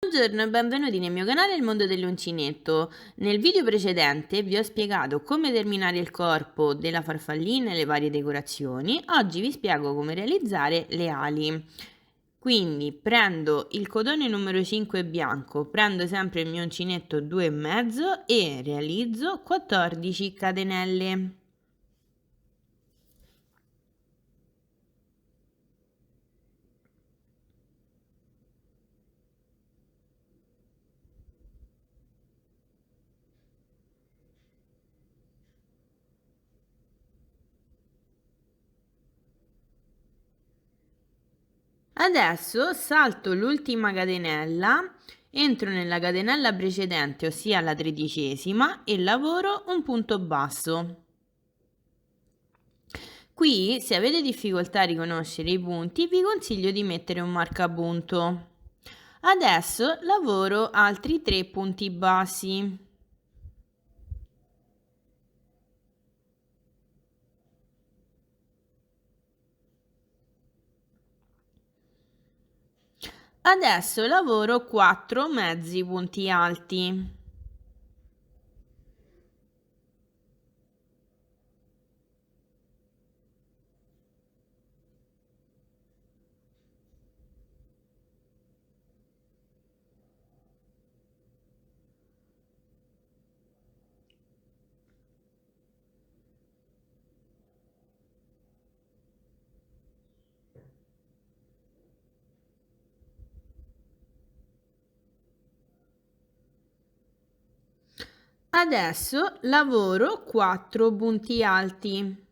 Buongiorno e benvenuti nel mio canale Il Mondo dell'Uncinetto. Nel video precedente vi ho spiegato come terminare il corpo della farfallina e le varie decorazioni. Oggi vi spiego come realizzare le ali. Quindi prendo il cotone numero 5 bianco, prendo sempre il mio uncinetto 2,5 e realizzo 14 catenelle. Adesso salto l'ultima catenella, entro nella catenella precedente, ossia la 13ª, e lavoro un punto basso. Qui, se avete difficoltà a riconoscere i punti, vi consiglio di mettere un marcapunto. Adesso lavoro altri 3 punti bassi. Adesso lavoro 4 mezzi punti alti. Adesso lavoro 4 punti alti.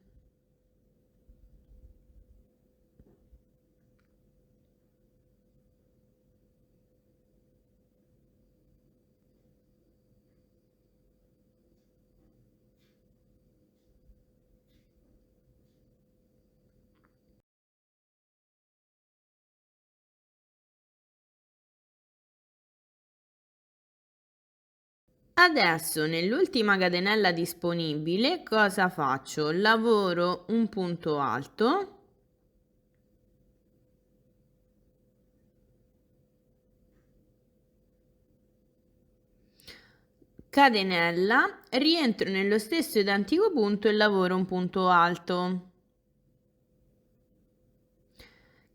Adesso nell'ultima catenella disponibile cosa faccio? Lavoro un punto alto, catenella, rientro nello stesso identico punto e lavoro un punto alto,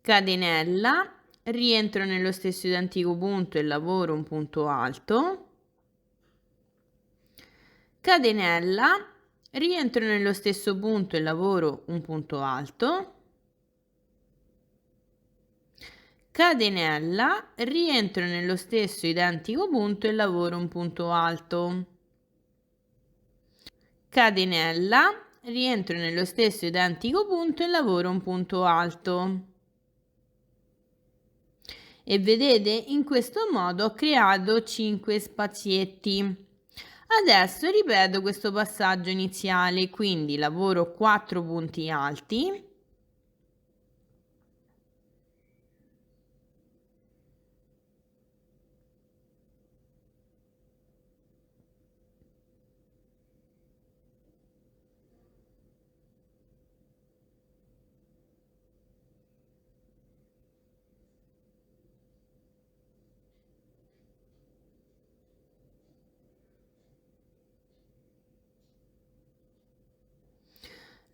catenella, rientro nello stesso identico punto e lavoro un punto alto, catenella, rientro nello stesso punto e lavoro un punto alto, catenella, rientro nello stesso identico punto e lavoro un punto alto, catenella, rientro nello stesso identico punto e lavoro un punto alto. E vedete, in questo modo ho creato 5 spazietti. Adesso ripeto questo passaggio iniziale, quindi lavoro 4 punti alti,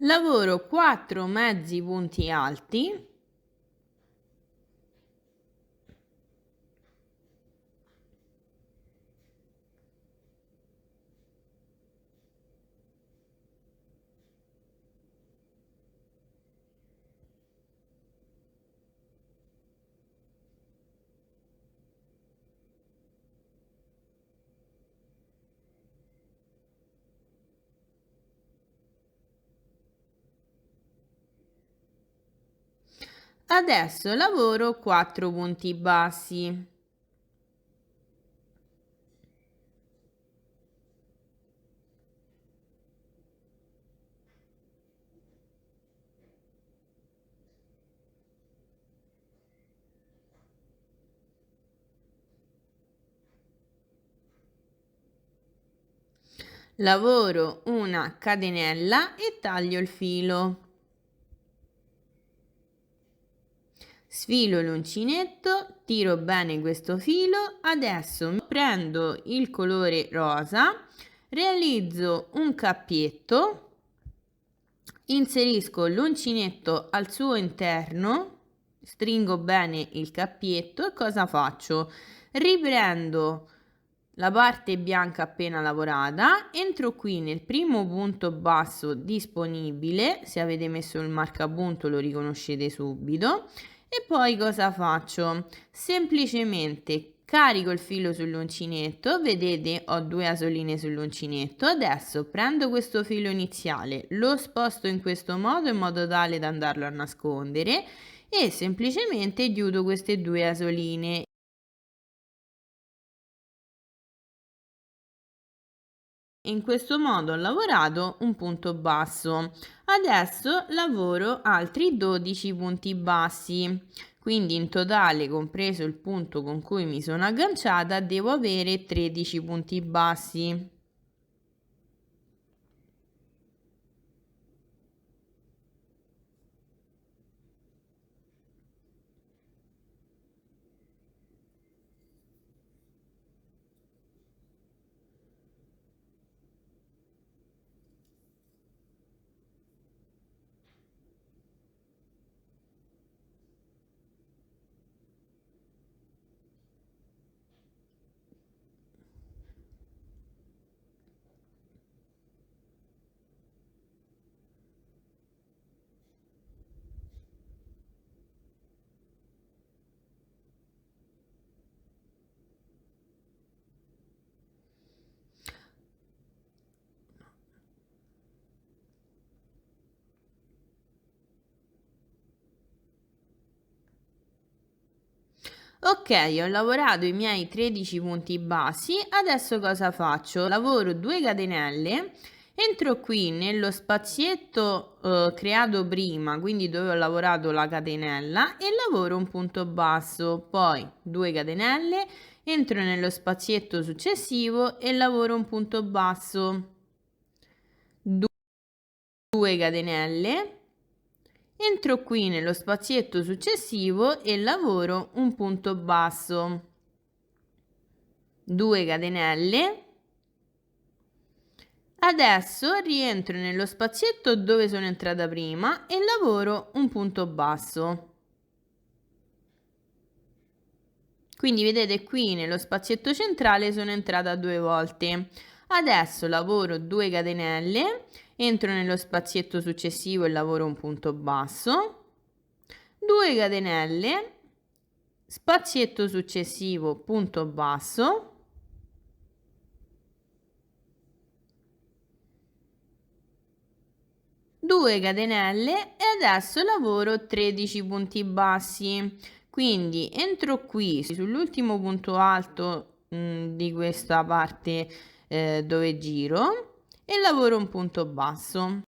lavoro 4 mezzi punti alti, adesso lavoro 4 punti bassi. Lavoro una catenella e taglio il filo. Sfilo l'uncinetto, tiro bene questo filo, adesso prendo il colore rosa, realizzo un cappietto, inserisco l'uncinetto al suo interno, stringo bene il cappietto e cosa faccio? Riprendo la parte bianca appena lavorata, entro qui nel primo punto basso disponibile, se avete messo il marcapunto lo riconoscete subito, e poi cosa faccio? Semplicemente carico il filo sull'uncinetto, vedete ho 2 asoline sull'uncinetto, adesso prendo questo filo iniziale, lo sposto in questo modo in modo tale da andarlo a nascondere e semplicemente chiudo queste 2 asoline. In questo modo ho lavorato un punto basso. Adesso lavoro altri 12 punti bassi. Quindi in totale, compreso il punto con cui mi sono agganciata, devo avere 13 punti bassi. Ok, ho lavorato i miei 13 punti bassi, adesso cosa faccio? Lavoro 2 catenelle, entro qui nello spazietto creato prima, quindi dove ho lavorato la catenella, e lavoro un punto basso, poi 2 catenelle, entro nello spazietto successivo e lavoro un punto basso, 2 catenelle. Entro qui nello spazietto successivo e lavoro un punto basso, 2 catenelle. Adesso rientro nello spazietto dove sono entrata prima e lavoro un punto basso. Quindi vedete qui nello spazietto centrale sono entrata 2 volte. Adesso lavoro 2 catenelle, entro nello spazietto successivo e lavoro un punto basso, 2 catenelle, spazietto successivo, punto basso, due catenelle e adesso lavoro 13 punti bassi. Quindi entro qui sull'ultimo punto alto di questa parte dove giro e lavoro un punto basso.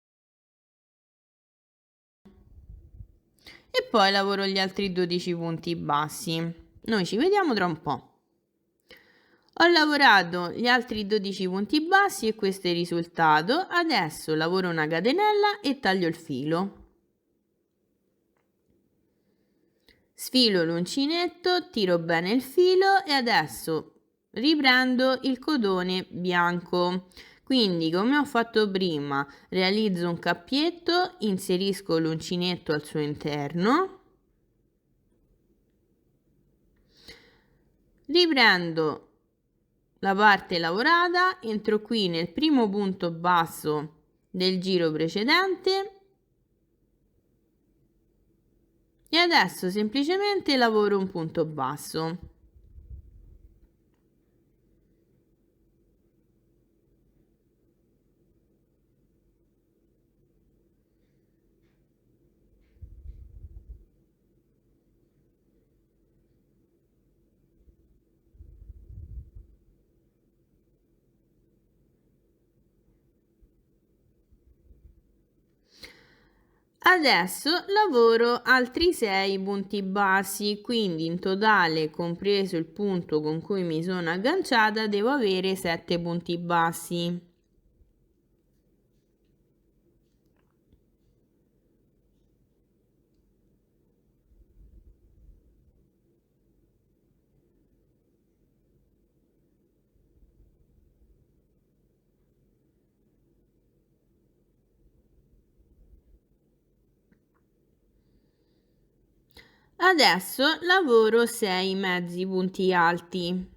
E poi lavoro gli altri 12 punti bassi. Noi ci vediamo tra un po'. Ho lavorato gli altri 12 punti bassi e questo è il risultato. Adesso lavoro una catenella e taglio il filo. Sfilo l'uncinetto, tiro bene il filo e adesso riprendo il cotone bianco. Quindi, come ho fatto prima, realizzo un cappietto, inserisco l'uncinetto al suo interno, riprendo la parte lavorata, entro qui nel primo punto basso del giro precedente e adesso semplicemente lavoro un punto basso. Adesso lavoro altri 6 punti bassi, quindi in totale, compreso il punto con cui mi sono agganciata, devo avere 7 punti bassi. Adesso lavoro 6 mezzi punti alti.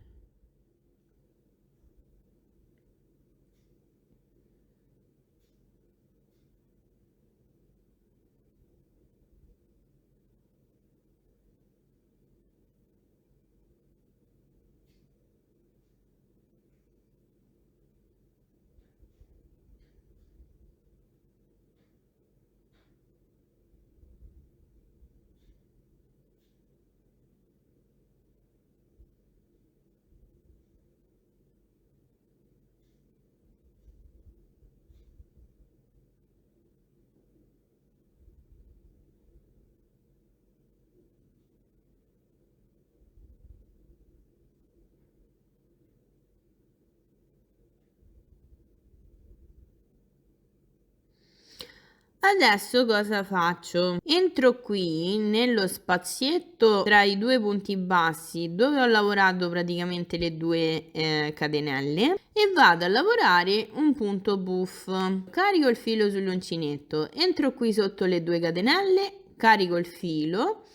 Adesso cosa faccio? Entro qui nello spazietto tra i due punti bassi dove ho lavorato praticamente le due catenelle e vado a lavorare un punto buff. Carico il filo sull'uncinetto, entro qui sotto le due catenelle, carico il filo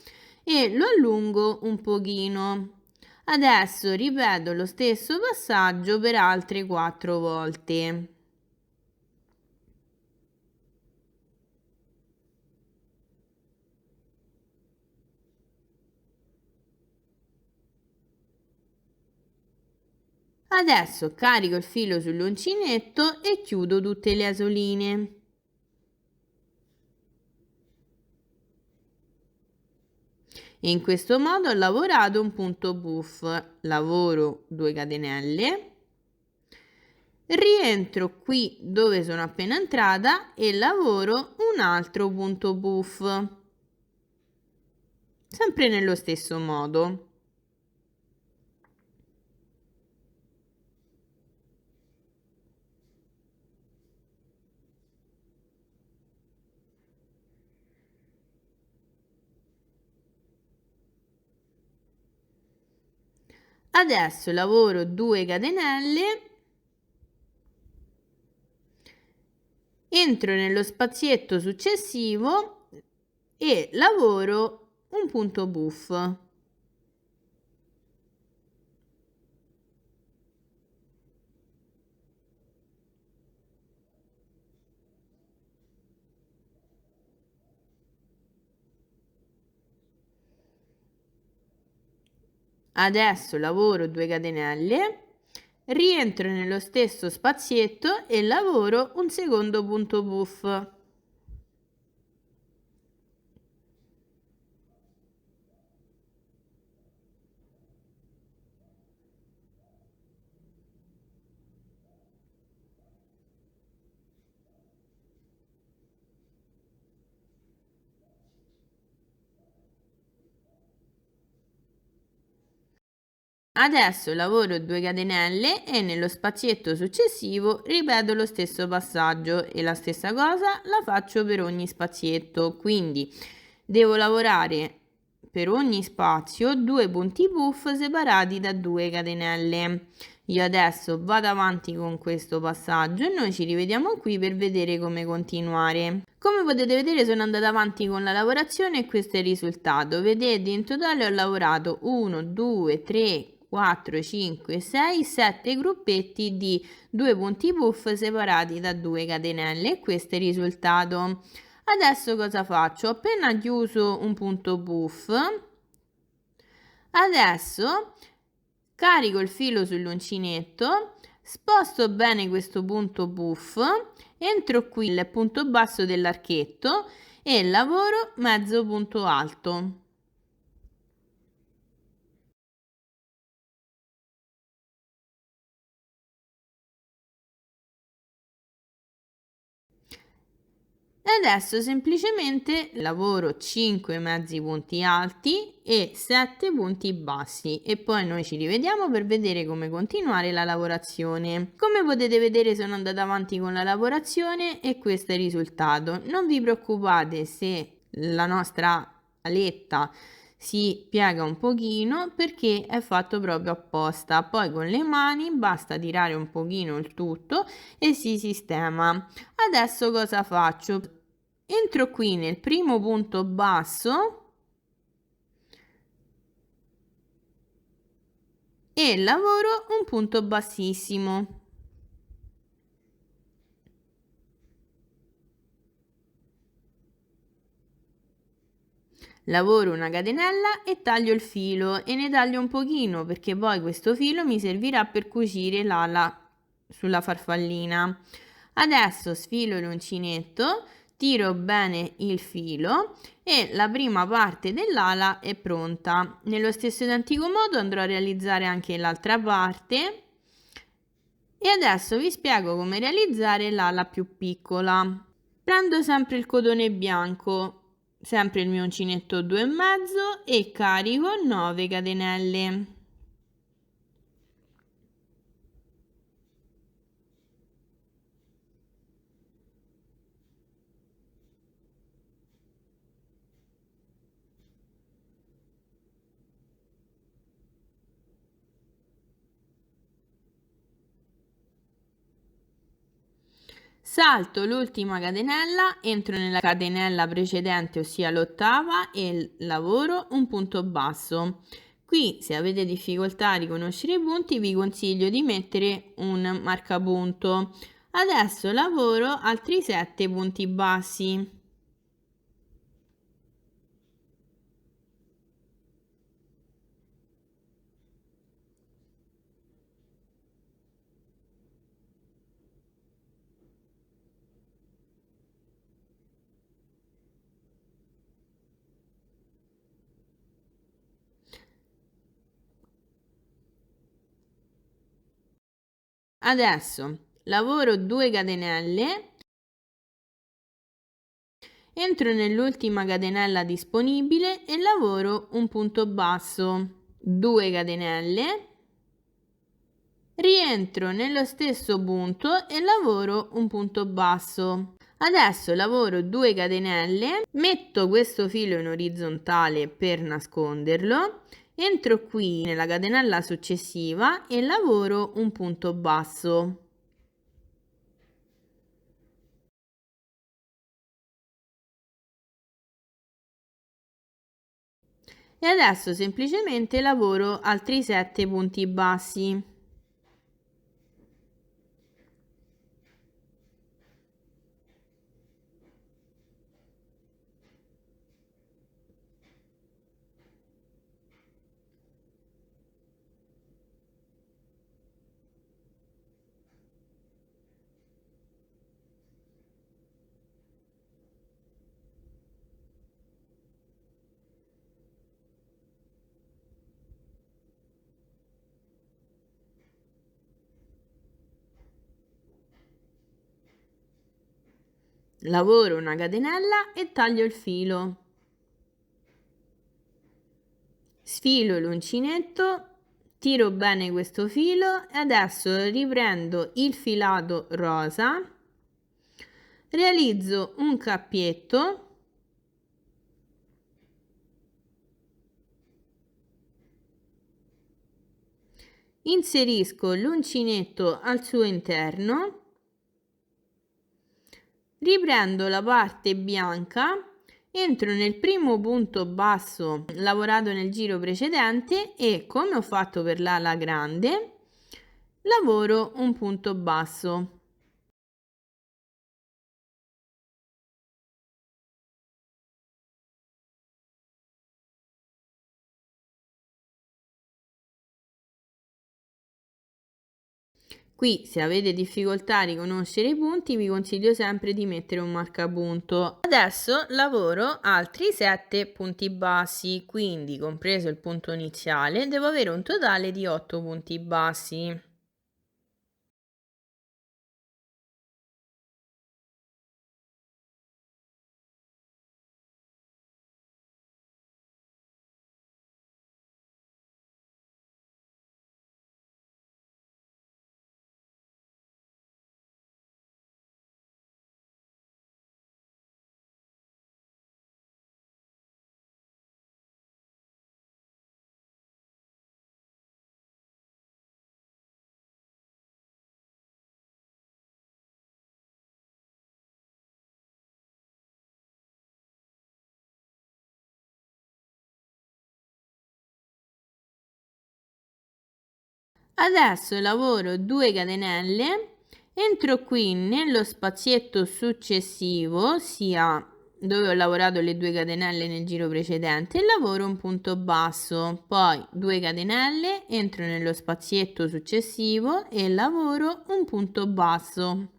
e lo allungo un pochino. Adesso ripeto lo stesso passaggio per altre 4 volte. Adesso carico il filo sull'uncinetto e chiudo tutte le asoline. In questo modo ho lavorato un punto buff, lavoro 2 catenelle, rientro qui dove sono appena entrata e lavoro un altro punto buff, sempre nello stesso modo. Adesso lavoro 2 catenelle, entro nello spazietto successivo e lavoro un punto buff. Adesso lavoro 2 catenelle, rientro nello stesso spazietto e lavoro un secondo punto buff. Adesso lavoro 2 catenelle e nello spazietto successivo ripeto lo stesso passaggio e la stessa cosa la faccio per ogni spazietto, quindi devo lavorare per ogni spazio 2 punti buff separati da 2 catenelle. Io adesso vado avanti con questo passaggio e noi ci rivediamo qui per vedere come continuare. Come potete vedere sono andata avanti con la lavorazione e questo è il risultato. Vedete, in totale ho lavorato 1, 2, 3, 4, 5, 6, 7 gruppetti di 2 punti buff separati da 2 catenelle e questo è il risultato. Adesso cosa faccio? Ho appena chiuso un punto buff, adesso carico il filo sull'uncinetto, sposto bene questo punto buff, entro qui nel punto basso dell'archetto e lavoro mezzo punto alto. E adesso semplicemente lavoro 5 mezzi punti alti e 7 punti bassi e poi noi ci rivediamo per vedere come continuare la lavorazione. Come potete vedere sono andata avanti con la lavorazione e questo è il risultato. Non vi preoccupate se la nostra aletta si piega un pochino perché è fatto proprio apposta. Poi con le mani basta tirare un pochino il tutto e si sistema. Adesso cosa faccio? Entro qui nel primo punto basso, e lavoro un punto bassissimo. Lavoro una catenella e taglio il filo e ne taglio un pochino perché poi questo filo mi servirà per cucire l'ala sulla farfallina. Adesso sfilo l'uncinetto, tiro bene il filo e la prima parte dell'ala è pronta. Nello stesso identico modo andrò a realizzare anche l'altra parte e adesso vi spiego come realizzare l'ala più piccola. Prendo sempre il cotone bianco, sempre il mio uncinetto 2,5 e carico 9 catenelle. Salto l'ultima catenella, entro nella catenella precedente, ossia l'ottava, e lavoro un punto basso. Qui, se avete difficoltà a riconoscere i punti, vi consiglio di mettere un marcapunto. Adesso lavoro altri 7 punti bassi. Adesso lavoro 2 catenelle, entro nell'ultima catenella disponibile e lavoro un punto basso, 2 catenelle, rientro nello stesso punto e lavoro un punto basso. Adesso lavoro 2 catenelle, metto questo filo in orizzontale per nasconderlo, entro qui nella catenella successiva e lavoro un punto basso. E adesso semplicemente lavoro altri 7 punti bassi. Lavoro una catenella e taglio il filo. Sfilo l'uncinetto, tiro bene questo filo e adesso riprendo il filato rosa, realizzo un cappietto, inserisco l'uncinetto al suo interno, riprendo la parte bianca, entro nel primo punto basso lavorato nel giro precedente e, come ho fatto per l'ala grande, lavoro un punto basso. Qui, se avete difficoltà a riconoscere i punti, vi consiglio sempre di mettere un marcapunto. Adesso lavoro altri 7 punti bassi, quindi compreso il punto iniziale, devo avere un totale di 8 punti bassi. Adesso lavoro 2 catenelle, entro qui nello spazietto successivo, sia dove ho lavorato le 2 catenelle nel giro precedente, e lavoro un punto basso, poi 2 catenelle, entro nello spazietto successivo e lavoro un punto basso.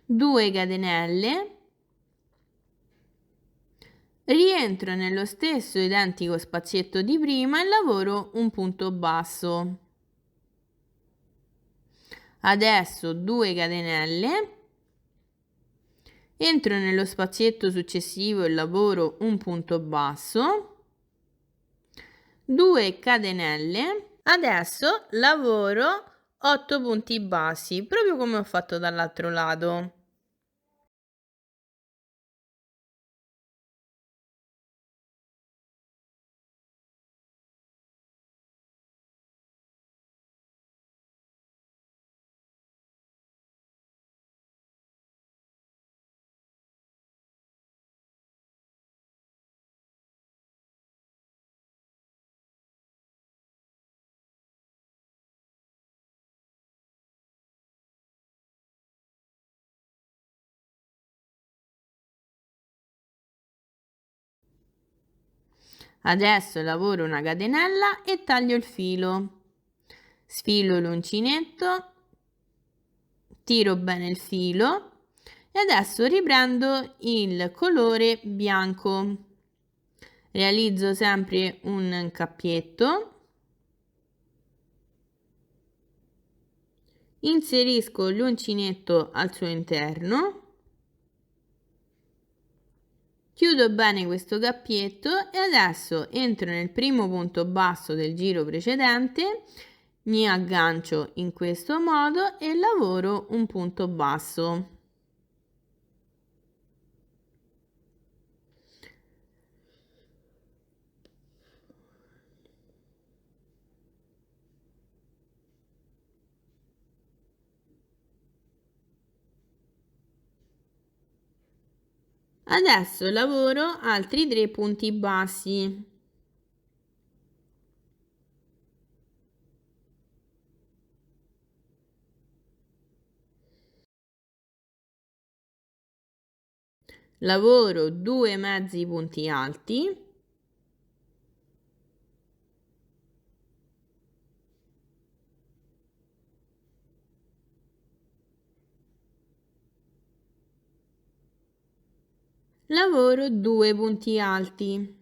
2 catenelle, rientro nello stesso identico spazietto di prima e lavoro un punto basso. Adesso 2 catenelle, entro nello spazietto successivo e lavoro un punto basso, 2 catenelle, adesso lavoro 8 punti bassi, proprio come ho fatto dall'altro lato. Adesso lavoro una catenella e taglio il filo. Sfilo l'uncinetto, tiro bene il filo e adesso riprendo il colore bianco. Realizzo sempre un cappietto, inserisco l'uncinetto al suo interno, chiudo bene questo cappietto e adesso entro nel primo punto basso del giro precedente, mi aggancio in questo modo e lavoro un punto basso. Adesso lavoro altri 3 punti bassi. Lavoro 2 mezzi punti alti. Lavoro 2 punti alti.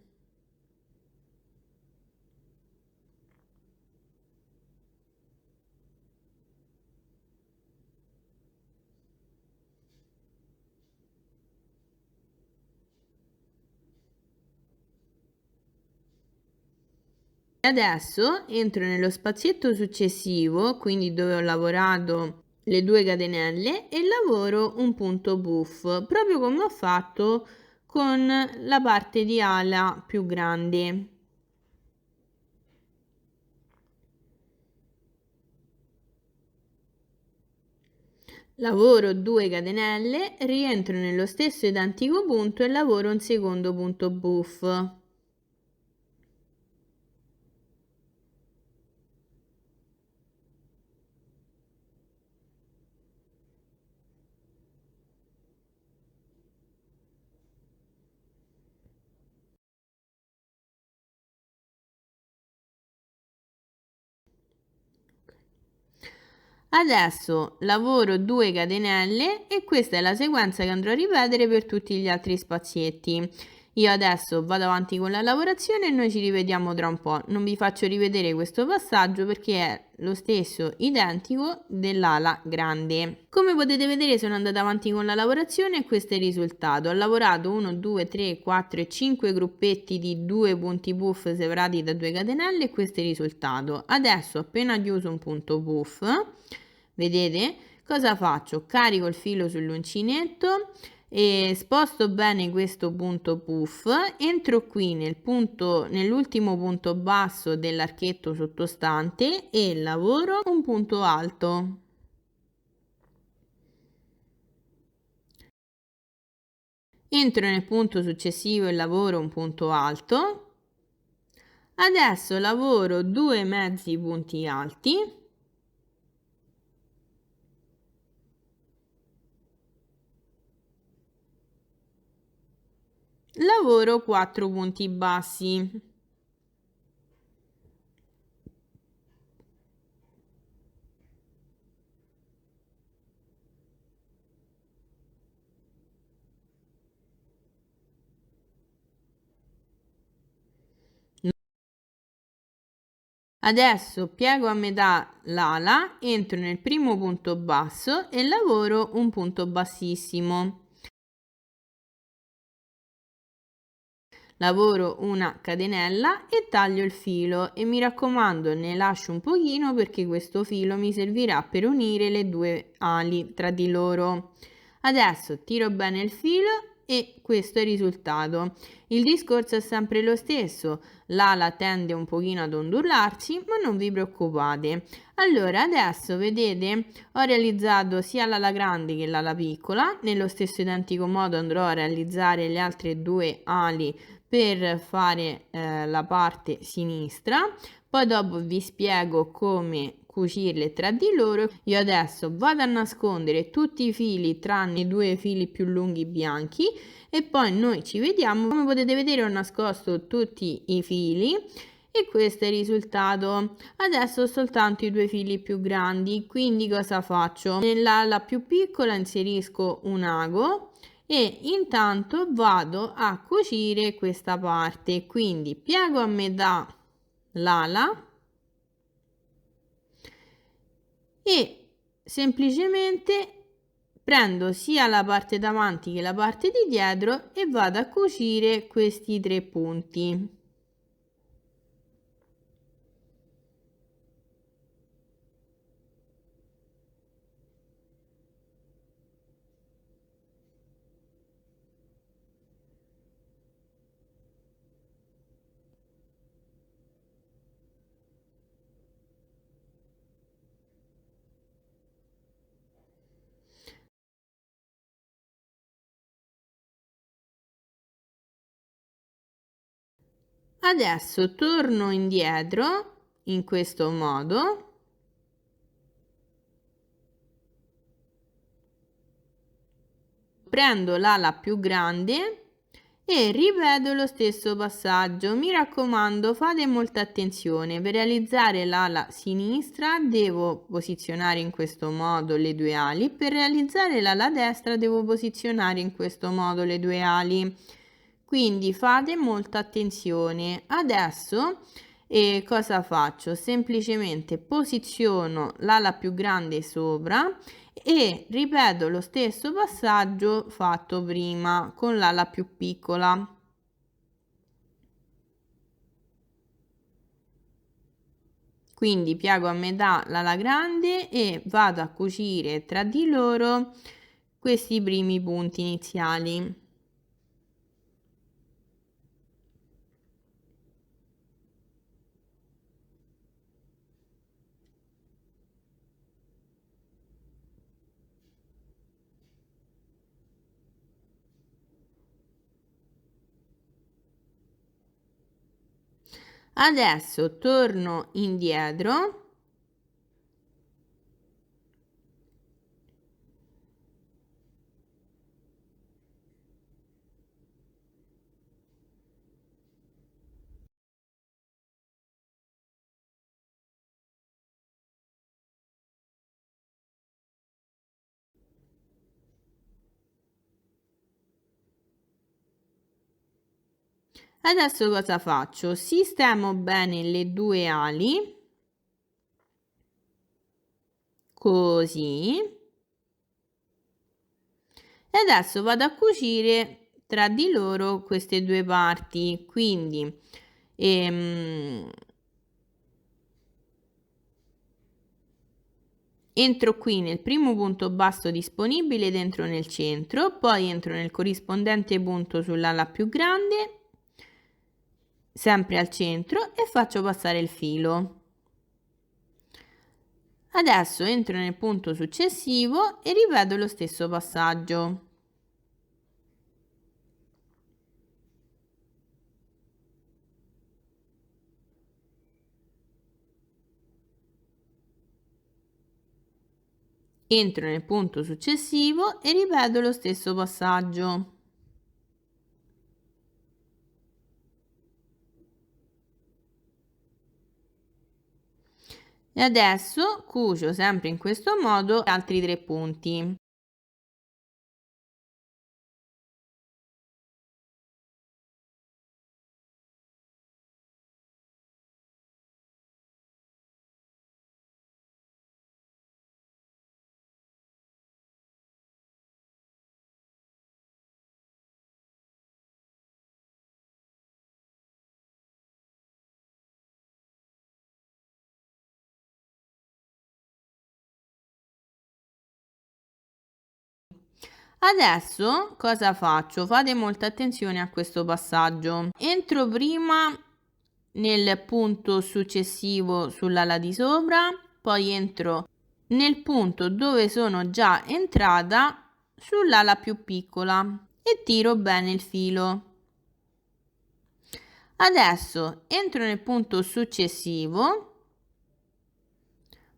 Adesso entro nello spazietto successivo, quindi dove ho lavorato le 2 catenelle, e lavoro un punto buff, proprio come ho fatto con la parte di ala più grande. Lavoro 2 catenelle, rientro nello stesso identico punto e lavoro un secondo punto buff. Adesso lavoro 2 catenelle e questa è la sequenza che andrò a ripetere per tutti gli altri spazietti. Io adesso vado avanti con la lavorazione e noi ci rivediamo tra un po'. Non vi faccio rivedere questo passaggio perché è lo stesso identico dell'ala grande. Come potete vedere sono andata avanti con la lavorazione e questo è il risultato. Ho lavorato 1, 2, 3, 4 e 5 gruppetti di 2 punti puff separati da 2 catenelle e questo è il risultato. Adesso appena chiuso un punto puff, vedete cosa faccio? Carico il filo sull'uncinetto e sposto bene questo punto puff, entro qui nell'ultimo punto basso dell'archetto sottostante e lavoro un punto alto. Entro nel punto successivo e lavoro un punto alto. Adesso lavoro 2 mezzi punti alti, lavoro 4 punti bassi. Adesso piego a metà l'ala, entro nel primo punto basso e lavoro un punto bassissimo. Lavoro una catenella e taglio il filo e mi raccomando ne lascio un pochino perché questo filo mi servirà per unire le due ali tra di loro. Adesso tiro bene il filo e questo è il risultato. Il discorso è sempre lo stesso, l'ala tende un pochino ad ondularsi, ma non vi preoccupate. Allora adesso vedete ho realizzato sia l'ala grande che l'ala piccola, nello stesso identico modo andrò a realizzare le altre due ali per fare la parte sinistra, poi dopo vi spiego come cucirle tra di loro. Io adesso vado a nascondere tutti i fili tranne i due fili più lunghi bianchi e poi noi ci vediamo. Come potete vedere ho nascosto tutti i fili e questo è il risultato. Adesso ho soltanto i due fili più grandi, quindi cosa faccio? Nell'ala più piccola inserisco un ago e intanto vado a cucire questa parte, quindi piego a metà l'ala e semplicemente prendo sia la parte davanti che la parte di dietro e vado a cucire questi 3 punti. Adesso torno indietro in questo modo, prendo l'ala più grande e ripeto lo stesso passaggio. Mi raccomando, fate molta attenzione. Per realizzare l'ala sinistra devo posizionare in questo modo le due ali, per realizzare l'ala destra devo posizionare in questo modo le due ali. Quindi fate molta attenzione. Adesso cosa faccio? Semplicemente posiziono l'ala più grande sopra e ripeto lo stesso passaggio fatto prima con l'ala più piccola. Quindi piego a metà l'ala grande e vado a cucire tra di loro questi primi punti iniziali. Adesso torno indietro Adesso cosa faccio? Sistemo bene le due ali, così, e adesso vado a cucire tra di loro queste due parti, quindi entro qui nel primo punto basso disponibile ed entro nel centro, poi entro nel corrispondente punto sull'ala più grande, sempre al centro, e faccio passare il filo. Adesso entro nel punto successivo e ripeto lo stesso passaggio. Entro nel punto successivo e ripeto lo stesso passaggio. E adesso cucio sempre in questo modo altri 3 punti. Adesso cosa faccio? Fate molta attenzione a questo passaggio. Entro prima nel punto successivo sull'ala di sopra, poi entro nel punto dove sono già entrata sull'ala più piccola e tiro bene il filo. Adesso entro nel punto successivo,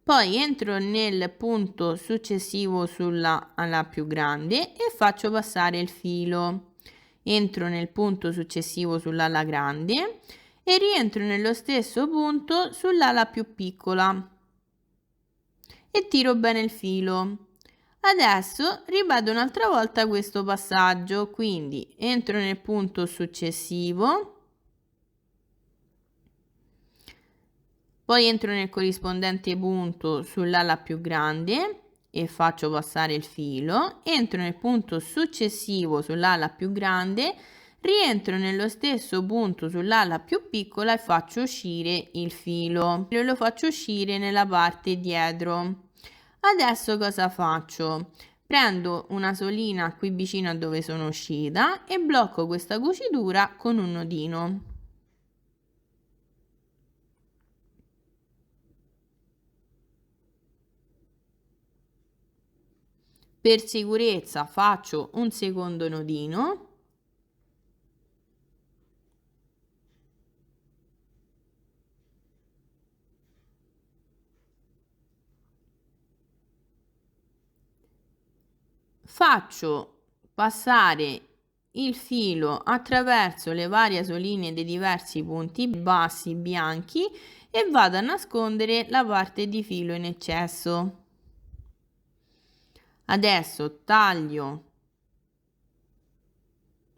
poi entro nel punto successivo sulla ala più grande e faccio passare il filo. Entro nel punto successivo sull'ala grande e rientro nello stesso punto sull'ala più piccola e tiro bene il filo. Adesso ripeto un'altra volta questo passaggio, quindi entro nel punto successivo, poi entro nel corrispondente punto sull'ala più grande e faccio passare il filo, entro nel punto successivo sull'ala più grande, rientro nello stesso punto sull'ala più piccola e faccio uscire il filo. Lo faccio uscire nella parte dietro. Adesso cosa faccio? Prendo una solina qui vicino a dove sono uscita e blocco questa cucitura con un nodino. Per sicurezza faccio un secondo nodino. Faccio passare il filo attraverso le varie soline dei diversi punti bassi bianchi e vado a nascondere la parte di filo in eccesso. Adesso taglio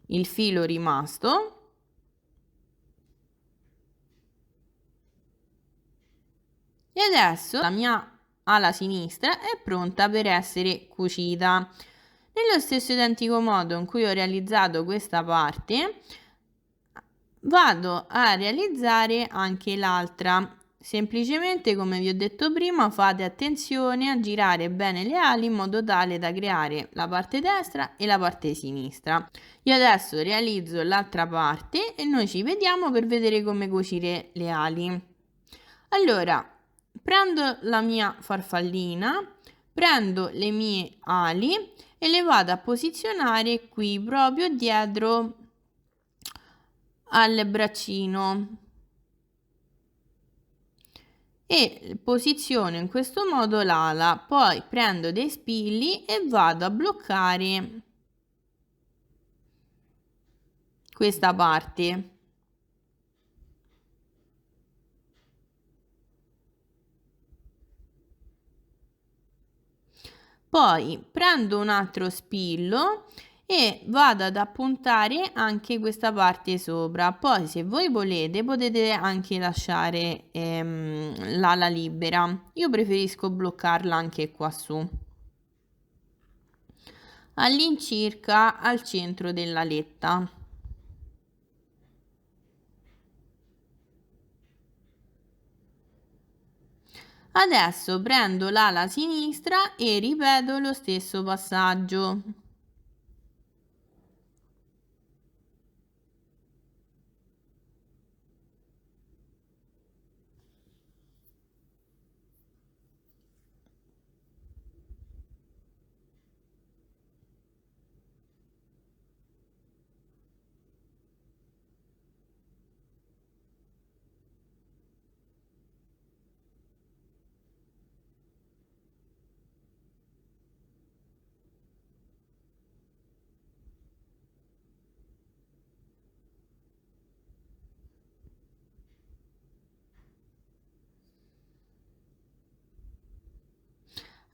il filo rimasto e adesso la mia ala sinistra è pronta per essere cucita. Nello stesso identico modo in cui ho realizzato questa parte, vado a realizzare anche l'altra. Semplicemente, come vi ho detto prima, fate attenzione a girare bene le ali in modo tale da creare la parte destra e la parte sinistra. Io adesso realizzo l'altra parte e noi ci vediamo per vedere come cucire le ali. Allora, prendo la mia farfallina, prendo le mie ali e le vado a posizionare qui proprio dietro al braccino e posiziono in questo modo l'ala, poi prendo dei spilli e vado a bloccare questa parte. Poi prendo un altro spillo e vado ad appuntare anche questa parte sopra. Poi se voi volete potete anche lasciare l'ala libera. Io preferisco bloccarla anche qua su, all'incirca al centro dell'aletta. Adesso prendo l'ala sinistra e ripeto lo stesso passaggio.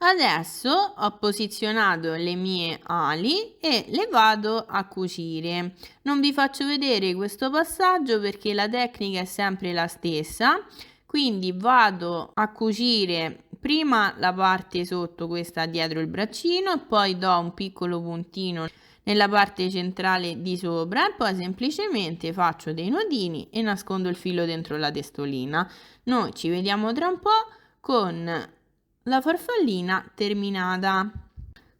Adesso ho posizionato le mie ali e le vado a cucire. Non vi faccio vedere questo passaggio perché la tecnica è sempre la stessa, quindi vado a cucire prima la parte sotto, questa dietro il braccino, e poi do un piccolo puntino nella parte centrale di sopra e poi semplicemente faccio dei nodini e nascondo il filo dentro la testolina. Noi ci vediamo tra un po' con la farfallina terminata.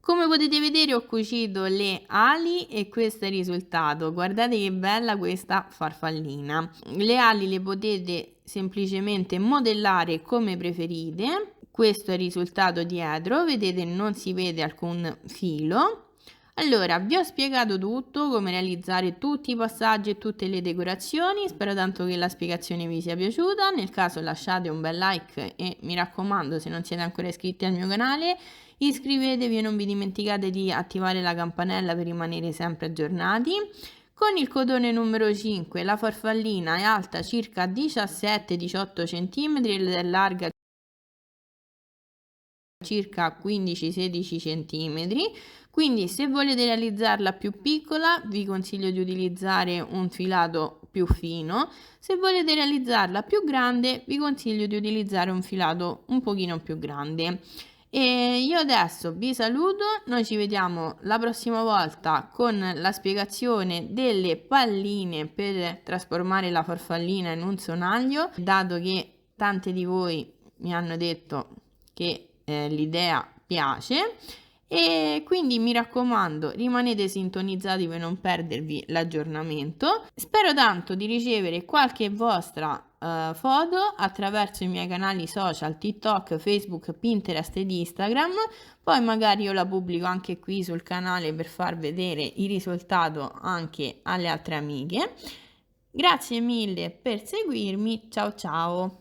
Come potete vedere ho cucito le ali e questo è il risultato. Guardate che bella questa farfallina. Le ali le potete semplicemente modellare come preferite. Questo è il risultato dietro, vedete non si vede alcun filo. Allora, vi ho spiegato tutto, come realizzare tutti i passaggi e tutte le decorazioni, spero tanto che la spiegazione vi sia piaciuta, nel caso lasciate un bel like e mi raccomando, se non siete ancora iscritti al mio canale, iscrivetevi e non vi dimenticate di attivare la campanella per rimanere sempre aggiornati. Con il cotone numero 5 la farfallina è alta circa 17-18 cm ed è larga circa 15-16 cm, quindi se volete realizzarla più piccola vi consiglio di utilizzare un filato più fino, se volete realizzarla più grande vi consiglio di utilizzare un filato un pochino più grande. E io adesso vi saluto, noi ci vediamo la prossima volta con la spiegazione delle palline per trasformare la farfallina in un sonaglio, dato che tante di voi mi hanno detto che l'idea piace, e quindi mi raccomando rimanete sintonizzati per non perdervi l'aggiornamento. Spero tanto di ricevere qualche vostra foto attraverso i miei canali social TikTok, Facebook, Pinterest ed Instagram, poi magari io la pubblico anche qui sul canale per far vedere il risultato anche alle altre amiche. Grazie mille per seguirmi, ciao ciao!